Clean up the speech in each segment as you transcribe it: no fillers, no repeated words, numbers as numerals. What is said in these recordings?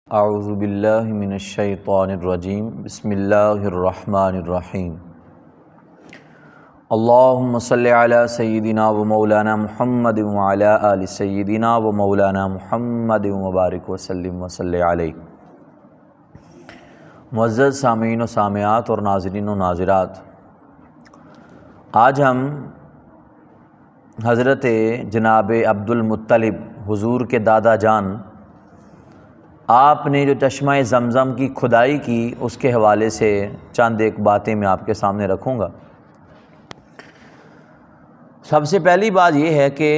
اعوذ باللہ من الشیطان الرجیم بسم اللہ الرحمن الرحیم اللہم صلی علی سیدنا و مولانا محمد وعلی آل سیدنا و مولانا محمد وبارک وسلم وصلی علیہ۔ معزز سامعین و سامعات اور ناظرین و ناظرات، آج ہم حضرت جناب عبد المطلب حضور کے دادا جان آپ نے جو چشمہ زمزم کی کھدائی کی اس کے حوالے سے چند ایک باتیں میں آپ کے سامنے رکھوں گا۔ سب سے پہلی بات یہ ہے کہ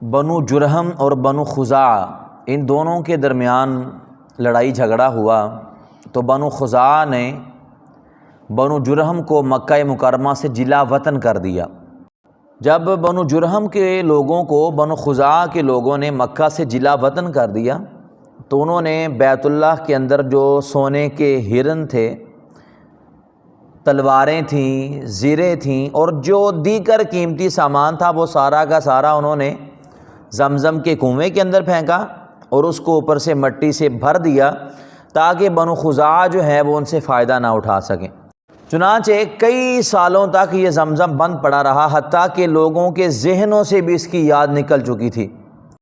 بنو جرہم اور بنو خزاعہ ان دونوں کے درمیان لڑائی جھگڑا ہوا تو بنو خزاعہ نے بنو جرہم کو مکہ مکرمہ سے جلا وطن کر دیا۔ جب بنو جرہم کے لوگوں کو بنو خزاعہ کے لوگوں نے مکہ سے جلا وطن کر دیا تو انہوں نے بیت اللہ کے اندر جو سونے کے ہرن تھے، تلواریں تھیں، زریں تھیں اور جو دیگر قیمتی سامان تھا وہ سارا کا سارا انہوں نے زمزم کے کنویں کے اندر پھینکا اور اس کو اوپر سے مٹی سے بھر دیا تاکہ بنو خزاعہ جو ہے وہ ان سے فائدہ نہ اٹھا سکیں۔ چنانچہ کئی سالوں تک یہ زمزم بند پڑا رہا، حتیٰ کہ لوگوں کے ذہنوں سے بھی اس کی یاد نکل چکی تھی۔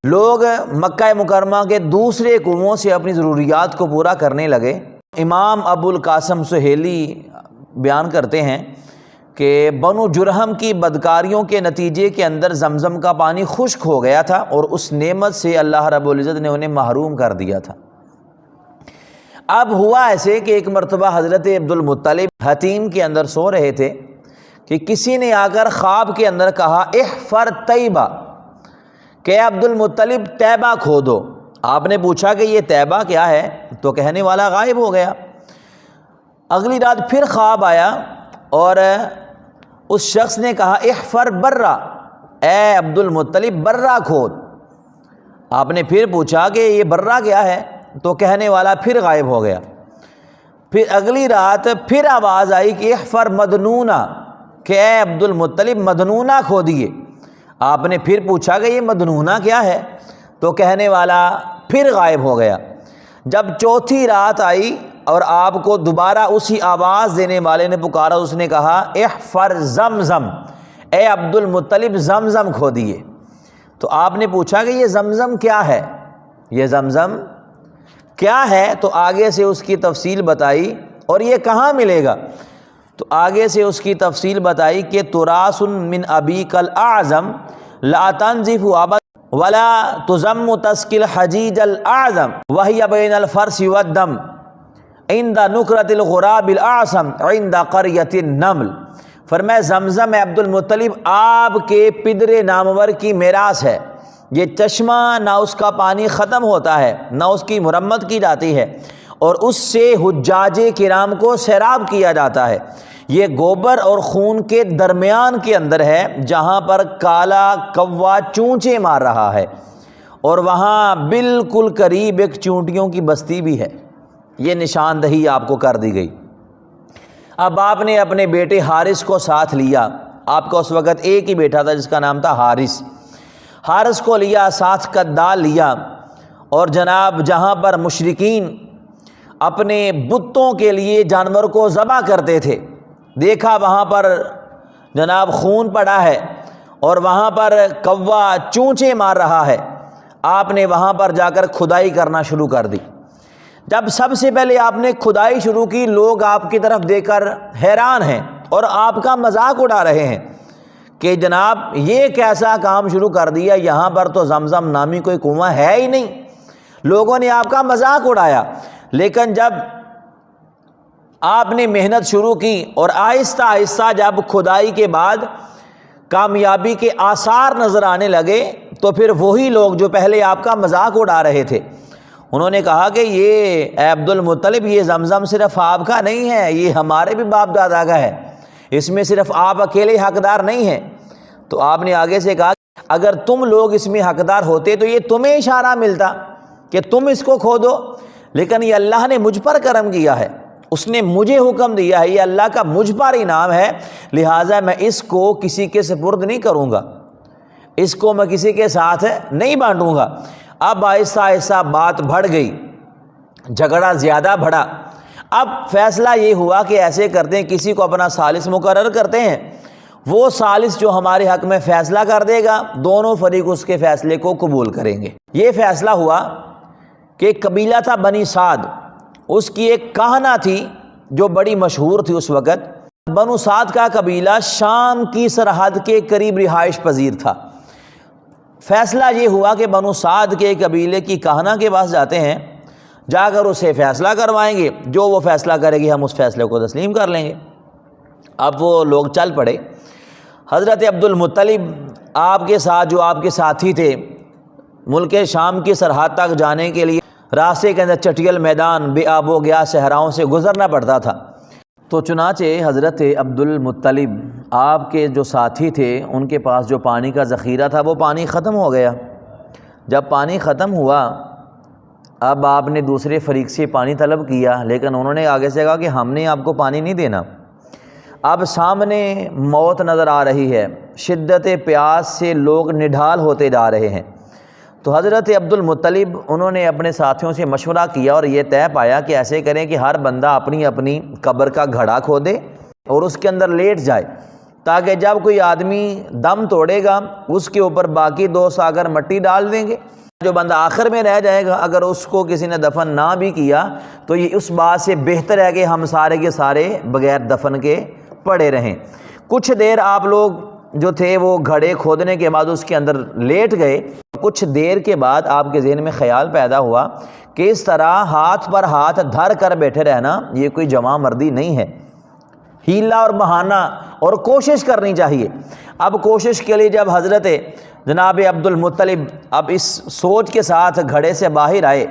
لوگ مکہ مکرمہ کے دوسرے کنووں سے اپنی ضروریات کو پورا کرنے لگے۔ امام ابو القاسم سہیلی بیان کرتے ہیں کہ بنو جرہم کی بدکاریوں کے نتیجے کے اندر زمزم کا پانی خشک ہو گیا تھا اور اس نعمت سے اللہ رب العزت نے انہیں محروم کر دیا تھا۔ اب ہوا ایسے کہ ایک مرتبہ حضرت عبد المطلب حتیم کے اندر سو رہے تھے کہ کسی نے آ کر خواب کے اندر کہا احفر طیبہ، کہ عبد المطلب طیبہ کھودو۔ آپ نے پوچھا کہ یہ طیبہ کیا ہے تو کہنے والا غائب ہو گیا۔ اگلی رات پھر خواب آیا اور اس شخص نے کہا احفر برہ، اے عبد المطلب برہ کھود۔ آپ نے پھر پوچھا کہ یہ برہ کیا ہے تو کہنے والا پھر غائب ہو گیا۔ پھر اگلی رات پھر آواز آئی کہ احفر مدنونہ، کہ اے عبد المطلب مدنونہ کھودیے۔ آپ نے پھر پوچھا کہ یہ مدنونہ کیا ہے تو کہنے والا پھر غائب ہو گیا۔ جب چوتھی رات آئی اور آپ کو دوبارہ اسی آواز دینے والے نے پکارا، اس نے کہا احفر زمزم، اے عبد المطلب زمزم کھودیے۔ تو آپ نے پوچھا کہ یہ زمزم کیا ہے، یہ زمزم کیا ہے تو آگے سے اس کی تفصیل بتائی۔ اور یہ کہاں ملے گا تو آگے سے اس کی تفصیل بتائی کہ تراث من ابیک الاعظم لا تنزف ابدا ولا تزم تسقی الحجیج الاعظم وهي بین الفرس والدم عند نکرۃ الغراب الاعظم عند قریۃ النمل۔ فرمایا زمزم عبد المطلب آپ کے پدر نامور کی میراث ہے۔ یہ چشمہ نہ اس کا پانی ختم ہوتا ہے نہ اس کی مرمت کی جاتی ہے اور اس سے حجاج کرام کو سیراب کیا جاتا ہے۔ یہ گوبر اور خون کے درمیان کے اندر ہے جہاں پر کالا کوا چونچے مار رہا ہے اور وہاں بالکل قریب ایک چونٹیوں کی بستی بھی ہے۔ یہ نشاندہی آپ کو کر دی گئی۔ اب آپ نے اپنے بیٹے حارث کو ساتھ لیا۔ آپ کا اس وقت ایک ہی بیٹا تھا جس کا نام تھا حارث۔ حارث کو لیا، ساتھ کدال لیا اور جناب جہاں پر مشرکین اپنے بتوں کے لیے جانور کو ذبح کرتے تھے، دیکھا وہاں پر جناب خون پڑا ہے اور وہاں پر کوا چونچے مار رہا ہے۔ آپ نے وہاں پر جا کر کھدائی کرنا شروع کر دی۔ جب سب سے پہلے آپ نے کھدائی شروع کی، لوگ آپ کی طرف دیکھ کر حیران ہیں اور آپ کا مذاق اڑا رہے ہیں کہ جناب یہ کیسا کام شروع کر دیا، یہاں پر تو زمزم نامی کوئی کنواں ہے ہی نہیں۔ لوگوں نے آپ کا مذاق اڑایا۔ لیکن جب آپ نے محنت شروع کی اور آہستہ آہستہ جب کھدائی کے بعد کامیابی کے آثار نظر آنے لگے تو پھر وہی لوگ جو پہلے آپ کا مذاق اڑا رہے تھے انہوں نے کہا کہ یہ اے عبد المطلب یہ زمزم صرف آپ کا نہیں ہے، یہ ہمارے بھی باپ دادا کا ہے، اس میں صرف آپ اکیلے حقدار نہیں ہیں۔ تو آپ نے آگے سے کہا اگر تم لوگ اس میں حقدار ہوتے تو یہ تمہیں اشارہ ملتا کہ تم اس کو کھودو، لیکن یہ اللہ نے مجھ پر کرم کیا ہے، اس نے مجھے حکم دیا ہے، یہ اللہ کا مجھ پر انعام ہے، لہٰذا میں اس کو کسی کے سپرد نہیں کروں گا، اس کو میں کسی کے ساتھ نہیں بانٹوں گا۔ اب آہستہ آہستہ بات بڑھ گئی جھگڑا زیادہ بڑھا۔ اب فیصلہ یہ ہوا کہ ایسے کرتے ہیں، کسی کو اپنا ثالث مقرر کرتے ہیں، وہ ثالث جو ہمارے حق میں فیصلہ کر دے گا، دونوں فریق اس کے فیصلے کو قبول کریں گے۔ یہ فیصلہ ہوا کہ ایک قبیلہ تھا بنی سعد، اس کی ایک کہانہ تھی جو بڑی مشہور تھی اس وقت۔ بنو سعد کا قبیلہ شام کی سرحد کے قریب رہائش پذیر تھا۔ فیصلہ یہ ہوا کہ بنو سعد کے قبیلے کی کہانہ کے پاس جاتے ہیں، جا کر اسے فیصلہ کروائیں گے، جو وہ فیصلہ کرے گی ہم اس فیصلے کو تسلیم کر لیں گے۔ اب وہ لوگ چل پڑے۔ حضرت عبد المطلب آپ کے ساتھ، جو آپ کے ساتھی تھے، ملک شام کی سرحد تک جانے کے لیے راستے کے اندر چٹیل میدان، بے آب و گیا صحراؤں سے گزرنا پڑتا تھا۔ تو چنانچہ حضرت عبد المطلب آپ کے جو ساتھی تھے، ان کے پاس جو پانی کا ذخیرہ تھا وہ پانی ختم ہو گیا۔ جب پانی ختم ہوا، اب آپ نے دوسرے فریق سے پانی طلب کیا، لیکن انہوں نے آگے سے کہا کہ ہم نے آپ کو پانی نہیں دینا۔ اب سامنے موت نظر آ رہی ہے، شدت پیاس سے لوگ نڈھال ہوتے جا رہے ہیں۔ تو حضرت عبد المطلب انہوں نے اپنے ساتھیوں سے مشورہ کیا اور یہ طے پایا کہ ایسے کریں کہ ہر بندہ اپنی اپنی قبر کا گھڑا کھودے اور اس کے اندر لیٹ جائے، تاکہ جب کوئی آدمی دم توڑے گا اس کے اوپر باقی دوست آ کر مٹی ڈال دیں گے۔ جو بندہ آخر میں رہ جائے گا، اگر اس کو کسی نے دفن نہ بھی کیا تو یہ اس بات سے بہتر ہے کہ ہم سارے کے سارے بغیر دفن کے پڑے رہیں۔ کچھ دیر آپ لوگ جو تھے وہ گھڑے کھودنے کے بعد اس کے اندر لیٹ گئے۔ کچھ دیر کے بعد آپ کے ذہن میں خیال پیدا ہوا کہ اس طرح ہاتھ پر ہاتھ دھر کر بیٹھے رہنا یہ کوئی جواں مردی نہیں ہے، ہیلا اور بہانہ اور کوشش کرنی چاہیے۔ اب کوشش کے لیے جب حضرت جناب عبد المطلب اب اس سوچ کے ساتھ گھڑے سے باہر آئے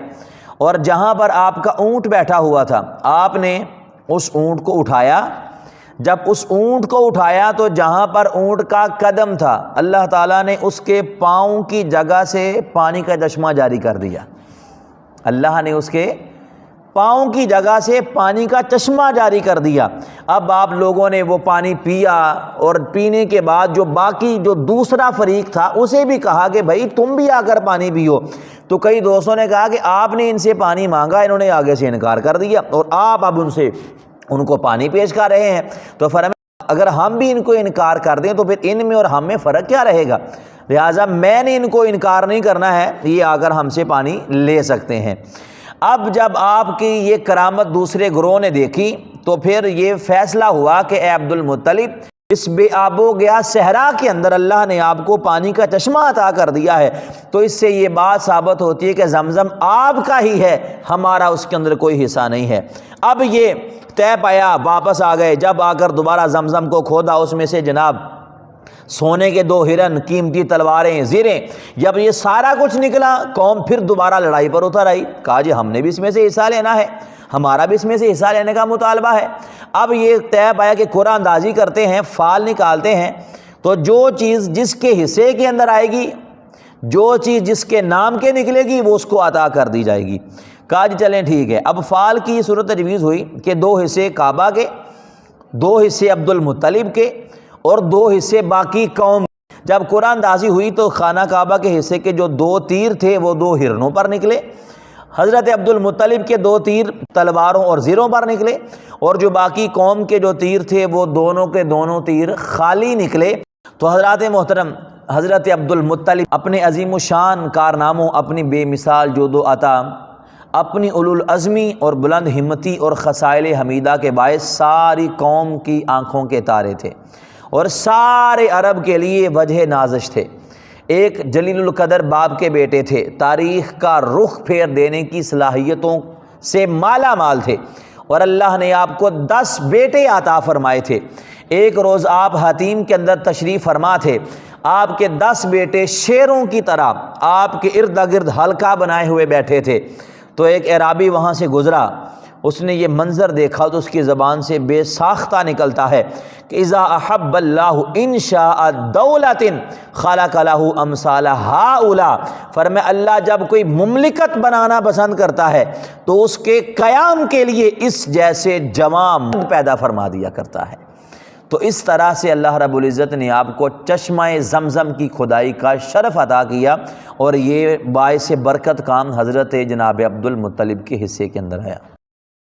اور جہاں پر آپ کا اونٹ بیٹھا ہوا تھا، آپ نے اس اونٹ کو اٹھایا۔ جب اس اونٹ کو اٹھایا تو جہاں پر اونٹ کا قدم تھا، اللہ تعالیٰ نے اس کے پاؤں کی جگہ سے پانی کا چشمہ جاری کر دیا۔ اللہ نے اس کے پاؤں کی جگہ سے پانی کا چشمہ جاری کر دیا۔ اب آپ لوگوں نے وہ پانی پیا اور پینے کے بعد جو باقی جو دوسرا فریق تھا اسے بھی کہا کہ بھائی تم بھی آ کر پانی پیو۔ تو کئی دوستوں نے کہا کہ آپ نے ان سے پانی مانگا، انہوں نے آگے سے انکار کر دیا اور آپ اب ان کو پانی پیش کر رہے ہیں۔ تو فرمایا اگر ہم بھی ان کو انکار کر دیں تو پھر ان میں اور ہم میں فرق کیا رہے گا، لہٰذا میں نے ان کو انکار نہیں کرنا ہے، یہ آ کر ہم سے پانی لے سکتے ہیں۔ اب جب آپ کی یہ کرامت دوسرے گروہ نے دیکھی تو پھر یہ فیصلہ ہوا کہ اے عبد المطلب، اس بے آب و گیا صحرا کے اندر اللہ نے آپ کو پانی کا چشمہ عطا کر دیا ہے، تو اس سے یہ بات ثابت ہوتی ہے کہ زمزم آپ کا ہی ہے، ہمارا اس کے اندر کوئی حصہ نہیں ہے۔ اب یہ طے پایا، واپس آ گئے۔ جب آ کر دوبارہ زمزم کو کھودا، اس میں سے جناب سونے کے 2 ہرن، قیمتی تلواریں، زیریں، جب یہ سارا کچھ نکلا، قوم پھر دوبارہ لڑائی پر اتر آئی۔ کہا جی ہم نے بھی اس میں سے حصہ لینا ہے، ہمارا بھی اس میں سے حصہ لینے کا مطالبہ ہے۔ اب یہ طے پایا کہ قرعہ اندازی کرتے ہیں، فال نکالتے ہیں، تو جو چیز جس کے حصے کے اندر آئے گی، جو چیز جس کے نام کے نکلے گی، وہ اس کو عطا کر دی جائے گی۔ کہا جی چلیں ٹھیک ہے۔ اب فال کی صورت تجویز ہوئی کہ 2 حصے کعبہ کے، 2 حصے عبد المطلب کے اور 2 حصے باقی قوم۔ جب قرعہ اندازی ہوئی تو خانہ کعبہ کے حصے کے جو 2 تیر تھے وہ 2 ہرنوں پر نکلے، حضرت عبد المطلب کے 2 تیر تلواروں اور زیروں پر نکلے، اور جو باقی قوم کے جو تیر تھے وہ دونوں کے دونوں تیر خالی نکلے۔ تو حضرات محترم، حضرت عبد المطلب اپنے عظیم الشان کارناموں، اپنی بے مثال جود و عطا، اپنی اولوالعزمی اور بلند ہمتی اور خصائل حمیدہ کے باعث ساری قوم کی آنکھوں کے تارے تھے اور سارے عرب کے لیے وجہ نازش تھے۔ ایک جلیل القدر باپ کے بیٹے تھے، تاریخ کا رخ پھیر دینے کی صلاحیتوں سے مالا مال تھے، اور اللہ نے آپ کو 10 بیٹے عطا فرمائے تھے۔ ایک روز آپ حتیم کے اندر تشریف فرما تھے، آپ کے 10 بیٹے شیروں کی طرح آپ کے ارد گرد حلقہ بنائے ہوئے بیٹھے تھے۔ تو ایک اعرابی وہاں سے گزرا، اس نے یہ منظر دیکھا تو اس کی زبان سے بے ساختہ نکلتا ہے کہ اذا احب اللہ ان شاء دولت خلق له امثال هؤلاء، فرمایا اللہ جب کوئی مملکت بنانا پسند کرتا ہے تو اس کے قیام کے لیے اس جیسے جوان پیدا فرما دیا کرتا ہے۔ تو اس طرح سے اللہ رب العزت نے آپ کو چشمہ زمزم کی کھدائی کا شرف عطا کیا، اور یہ باعث برکت کام حضرت جناب عبد المطلب کے حصے کے اندر آیا۔